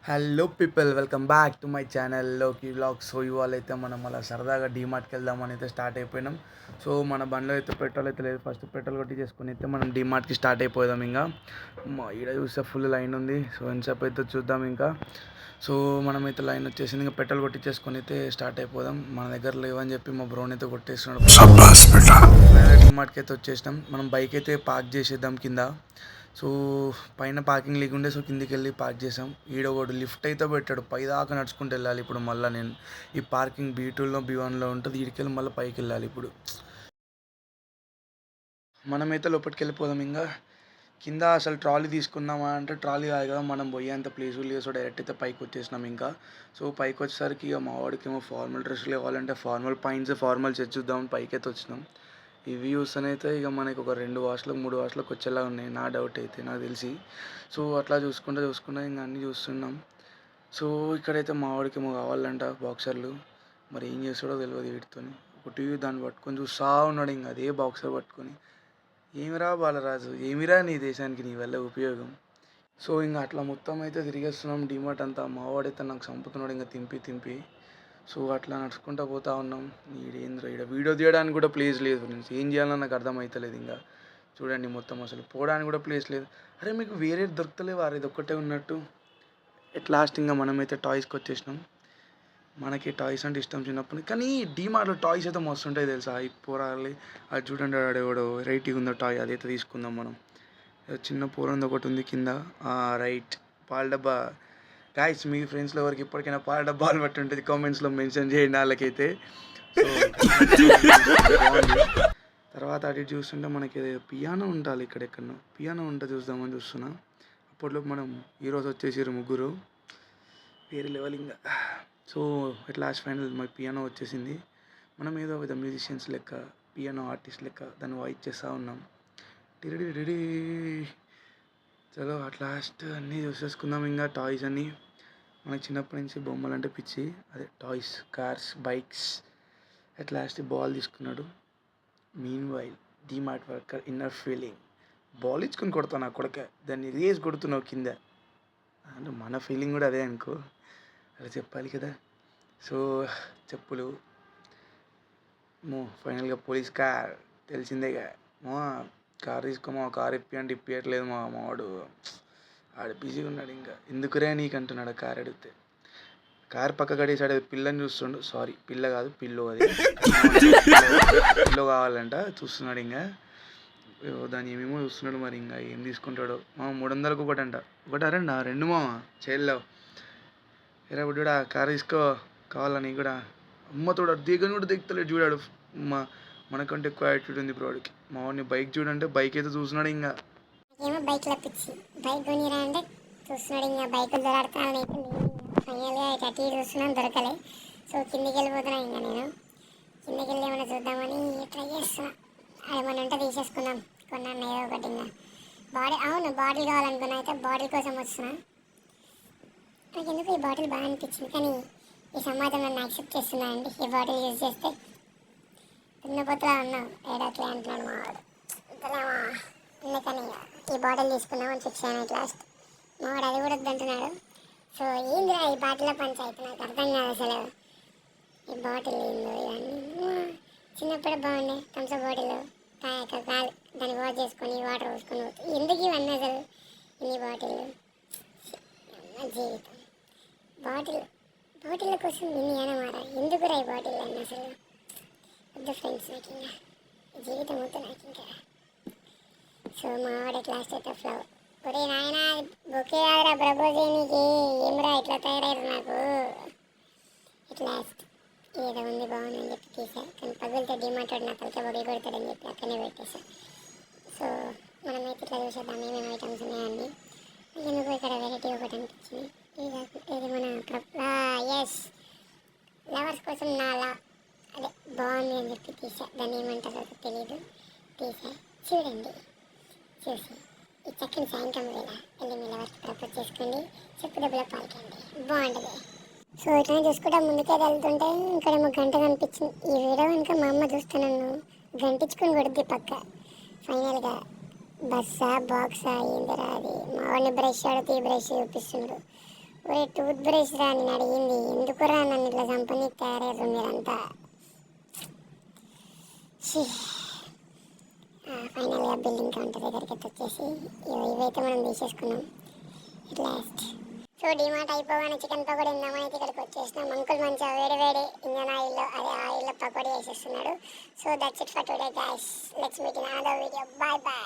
Hello people, welcome back to my ఛానల్లోకి vlogs. So ఇవాళ అయితే మనం అలా సరదాగా డీమార్ట్కి వెళ్దామని అయితే స్టార్ట్ అయిపోయినాం. సో మన బండిలో అయితే పెట్రోల్ అయితే లేదు. ఫస్ట్ పెట్రోల్ కొట్టి చేసుకుని అయితే మనం డీమార్ట్కి స్టార్ట్ అయిపోదాం. ఇంకా ఈడ చూస్తే ఫుల్ లైన్ ఉంది. సో ఎంతసేపు అయితే చూద్దాం. ఇంకా సో మనమైతే లైన్ వచ్చేసింది. ఇంకా పెట్రోల్ కొట్టించేసుకొని అయితే స్టార్ట్ అయిపోదాం. మన దగ్గర లేవని చెప్పి మా బ్రోన్ అయితే కొట్టేస్తున్నాడు. డీమార్ట్కి అయితే వచ్చేసినాం. మనం బైక్ అయితే పార్క్ చేసేద్దాం కింద. సో పైన పార్కింగ్ లేకుండే, సో కిందికి వెళ్ళి పార్క్ చేసాం. ఈడ ఒకడు లిఫ్ట్ అయితే పెట్టాడు, పైదాకా నడుచుకుంటూ వెళ్ళాలి ఇప్పుడు. మళ్ళీ నేను ఈ పార్కింగ్ B2లో B1లో ఉంటుంది, ఈడికెళ్ళి మళ్ళీ పైకి వెళ్ళాలి ఇప్పుడు. మనమైతే లోపలికి వెళ్ళిపోదాం. ఇంకా కింద అసలు ట్రాలీ తీసుకుందామా అంటే ట్రాలీ కాదు కదా, మనం పోయేంత ప్లేస్ లేదు. సో డైరెక్ట్ అయితే పైకి వచ్చేసినాం. ఇంకా సో పైకి వచ్చేసరికి ఇక మా వాడికి ఏమో ఫార్మల్ డ్రెస్సులు కావాలంటే ఫార్మల్ పాయింట్స్ ఫార్మల్ సెట్ చూద్దామని పైకి అయితే వచ్చినాం. ఈ వ్యూస్ అయితే ఇక మనకి ఒక 2 వాష్లకు 3 వాష్లకు వచ్చేలా ఉన్నాయి, నా డౌట్ అయితే, నాకు తెలిసి. సో అట్లా చూసుకుంటా ఇంకా అన్నీ చూస్తున్నాం. సో ఇక్కడైతే మా వాడికి ఏమో కావాలంట బాక్సర్లు. మరి ఏం చేస్తాడో తెలియదు వీటితో. ఒకటి దాన్ని పట్టుకొని చూస్తూ ఉన్నాడు, ఇంకా అదే బాక్సర్ పట్టుకొని. ఏమిరా బాలరాజు, ఏమిరా నీ దేశానికి నీ వల్ల ఉపయోగం. సో ఇంకా అట్లా మొత్తం అయితే తిరిగేస్తున్నాం డీమార్ట్ అంతా. మా వాడైతే నాకు చంపుతున్నాడు ఇంకా తింపి. సో అట్లా నడుచుకుంటూ పోతా ఉన్నాం. ఈడేంద్ర ఈడ వీడియో తీయడానికి కూడా ప్లేస్ లేదు ఫ్రెండ్స్. ఏం చేయాలో నాకు అర్థమవుతలేదు. ఇంకా చూడండి మొత్తం అసలు పోవడానికి కూడా ప్లేస్ లేదు. అరే మీకు వేరే దొరకలేవు, వారు ఇది ఒక్కటే ఉన్నట్టు. ఎట్ లాస్ట్ ఇంకా మనమైతే టాయ్స్కి వచ్చేసినాం. మనకి టాయ్స్ అంటే ఇష్టం చిన్నప్పటి నుంచి. కానీ డీమార్ట్లో టాయ్స్ అయితే మస్తు ఉంటాయి తెలుసా. ఈ పోరాలి అది చూడండి, ఆడేవాడు రైట్గా ఉందో టాయ్, అదైతే తీసుకుందాం మనం. చిన్న పోరంది ఒకటి ఉంది కింద. రైట్, పాల డబ్బా. గాయస్, మీ ఫ్రెండ్స్లో ఎవరికి ఇప్పటికైనా పాల డబ్బాలు బట్టి ఉంటుంది, కామెంట్స్లో మెన్షన్ చేయండి వాళ్ళకైతే. సో తర్వాత అటు చూస్తుంటే మనకి పియానో ఉండాలి ఇక్కడ. ఎక్కడో పియానో ఉంటే చూద్దామని చూస్తున్నా. అప్పట్లో మనం ఈరోజు వచ్చేసారు ముగ్గురు, వేరే లెవెల్ ఇంకా. సో ఎట్ లాస్ట్ ఫైనల్ మాకు పియానో వచ్చేసింది. మనం ఏదో విధ మ్యూజిషియన్స్ లెక్క, పియానో ఆర్టిస్ట్ లెక్క దాన్ని వాయిస్ చేస్తూ ఉన్నాం. టిరిడి. చలో అట్ లాస్ట్ అన్నీ చూసేసుకుందాం. ఇంకా టాయ్స్ అన్నీ మనకి చిన్నప్పటి నుంచి బొమ్మలు అంటే పిచ్చి. అదే toys, cars, bikes. At last ball తీసుకున్నాడు. Meanwhile DMart worker inner feeling. Ball ఇచ్చుకొని కొడతావు నా కొడక, దాన్ని రేస్ కొడుతున్నావు కింద అంటే మన ఫీలింగ్ కూడా అదే అనుకో, అలా చెప్పాలి కదా. సో చెప్పులు ఫైనల్గా పోలీస్ కార్ తెలిసిందేగా. కార్ తీసుకోమా, కార్ ఇప్పి అంటే ఇప్పియట్లేదు మా వాడు. ఆడు బిజీగా ఉన్నాడు. ఇంకా ఎందుకురే నీకు అంటున్నాడు కార్ అడిగితే. కార్ పక్క గడేసాడు, పిల్లని చూస్తుండు. సారీ, పిల్ల కాదు పిల్లో, అది పిల్లో కావాలంట చూస్తున్నాడు. ఇంకా దాన్ని ఏమేమో చూస్తున్నాడు. మరి ఇంకా ఏం తీసుకుంటాడో. 300కు ఒకటి అంట. ఒకటి అరండా 2 మామ చేయలేవు. ఎరా బుడ్డా కార్ తీసుకో, కావాలా నీకు కూడా. అమ్మతోడు దిగని కూడా దిగుతలేడు చూడాడు. మనకంటే ఎక్కువ యాటిట్యూడ్ ఉంది బ్రోడికి. మా వాడిని బైక్ చూడంటే బైక్ అయితే చూస్తున్నాడు. ఇంకా ఏమో బైక్లో పిచ్చి, బైక్ కొనిరా అంటే చూస్తున్నాడు. ఇంకా బైకులు దొరాడుతానని అయితే ఫైనల్గా అటు చూస్తున్నాను, దొరకలే. సో కిందికి వెళ్ళిపోతున్నా. ఇంకా నేను కిందికి వెళ్ళి ఏమైనా చూద్దామని ట్రై చేస్తున్నా. ఏమైనా ఉంటే తీసేసుకుందాం. కొన్నాను ఏదో ఒకటి. ఇంకా బాటిల్ కావాలనుకున్నా, అయితే బాటిల్ కోసం వస్తున్నా. నాకు ఎందుకు ఈ బాటిల్ బాగా అనిపించింది, కానీ ఈ సమాజం నన్ను యాక్సెప్ట్ చేస్తున్నా అండి. ఈ బాటిల్ యూజ్ చేస్తే దున్నపోతులా ఉన్నావు ఏడాకి అంటున్నాడు మా వాడు. ఇంతలేమా అందుకని ఈ బాటిల్ తీసుకుందామని ఫిక్స్ అయ్యాను. లాస్ట్ మా వాడు అది కూడా వద్దంటున్నాడు. సో ఏందిరా ఈ బాటిల్ పంచాయతీ, నాకు అర్థం కాదు అసలు. ఈ బాటిల్ ఏందో ఇవన్నీ. చిన్నప్పుడే బాగుండే థమ్స్అప్ బాటిల్, కాదు దాన్ని వాష్ చేసుకొని వాటర్ పోసుకొని ఎందుకు ఇవన్నీ అసలు. ఇన్ని బాటిల్ జీవితం. బాటిల్ కోసం ఇన్ని అనమారా, ఎందుకురా ఈ బాటిల్ అన్నీ అసలు. వద్దు ఫ్రెండ్స్, నాకు ఇంకా జీవితం వద్దు నాకు ఇంకా. సో మా వాడు క్లాస్ అయితే ఫ్లవ్. ఒరే నాయన బొకే కాదురా ప్రపోజ్ నీకు, ఏమిరా ఇట్లా తయారయ్యారు నాకు. లాస్ట్ ఏదో ఉంది బాగుంది అని చెప్పి తీసాను, కానీ పగులతో డిమార్టెడ్ నా తలతో బొడి కొడతాడని చెప్పి అక్కడనే పెట్టేశాను. సో మనమైతే ఇట్లా చూసేద్దాం ఏమేమి ఐటమ్స్ ఉన్నాయండి. ఎందుకు ఇక్కడ వెరైటీ ఒకటి అనిపించింది. ఇది మన ఎస్ లవర్స్ కోసం అదే బాగుంది అని చెప్పి తీసా. దాన్ని ఏమంటారో తెలీదు, తీసా. చూడండి, చూసి ఈ చక్కని సాయంత్రం వేళ వెళ్ళి మీ లవర్కి ప్రపోజ్ చేసుకోండి, చెప్పు డబ్బులో పాల్గొండి, బాగుంటుంది. సో ఇట్లా చూసుకుంటా ముందుకే వెళ్తుంటే ఇక్కడేమో గంట కనిపించింది. ఈ వీడియో కనుక మా అమ్మ చూస్తే నన్ను గంటించుకొని కొడుద్ది పక్క. ఫైనల్గా బస్సా బాక్సా ఏందిరా అది. మా వాడిని బ్రష్ ఆడితే ఈ బ్రష్ చూపిస్తున్నాడు. ఒరే టూత్ బ్రష్ రా నేను అడిగింది, ఎందుకురా నన్ను ఇట్లా చంపని తయారయ్యారు మీరంతా. ఫైనల్గా బిల్డింగ్ కౌంటర్ దగ్గరికి అయితే వచ్చేసి ఇవైతే మనం తీసేసుకున్నాం ఇట్ లాస్ట్. సో డిమార్ట్ అయిపోగానే చికెన్ పకోడీ తిందామని అయితే ఇక్కడికి వచ్చేసినాం. అంకుల్ మంచిగా వేడి వేడి ఇంజన్ ఆయిల్లో అదే ఆయిల్లో పకోడీ వేసేస్తున్నాడు. So that's it for today guys, let's meet in another video, bye bye.